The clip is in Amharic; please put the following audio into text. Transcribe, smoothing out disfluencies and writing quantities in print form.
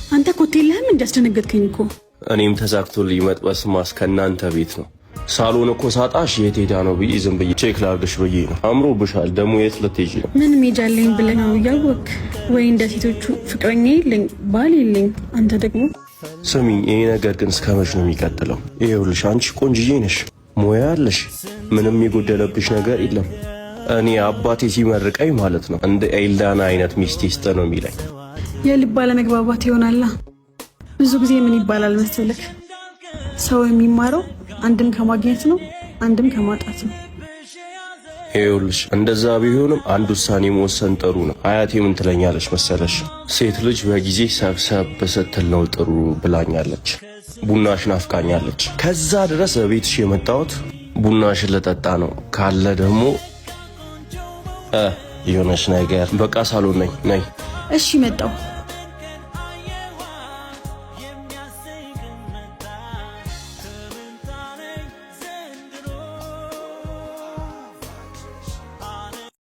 አንተ ኮቴ ለምን እንዳስደነገጥከኝ እኮ። እኔም ተሳክቶልኝ መጥበስ ማስከናንተ ቤት ነው። ሳሎን እኮ ሳጣሽ የት ሄዳ ነው ብዬ ዝም ብዬ ቼክ ላድርግሽ ብዬ ነው። አምሮብሻል። ደግሞ የት ልትሄጂ ነው? ምን ሜጃለኝ ብለህ ነው እያወቅ ወይ? እንደ ሴቶቹ ፍቅረኛ የለኝ ባል የለኝ። አንተ ደግሞ ስሚኝ፣ ይሄ ነገር ግን እስከ መች ነው የሚቀጥለው? ይኸውልሽ አንቺ ቆንጅዬ ነሽ፣ ሙያ አለሽ፣ ምንም የጎደለብሽ ነገር የለም። እኔ አባቴ ሲመርቀኝ ማለት ነው እንደ ኤልዳና አይነት ሚስት ይስጥ ነው የሚለኝ። የልብ አለመግባባት ይሆናላ። ብዙ ጊዜ ምን ይባላል መሰለክ፣ ሰው የሚማረው አንድም ከማግኘት ነው አንድም ከማጣት ነው። ይኸውልሽ እንደዛ ቢሆንም አንድ ውሳኔ መወሰን ጥሩ ነው። አያቴ ምን ትለኛለች መሰለሽ? ሴት ልጅ በጊዜ ሰብሰብ ስትል ነው ጥሩ ብላኛለች። ቡናሽ ናፍቃኛለች። ከዛ ድረስ ቤትሽ የመጣሁት ቡናሽን ልጠጣ ነው። ካለ ደግሞ የሆነች ነገር በቃ ሳሎን ነኝ። ነይ። እሺ መጣሁ።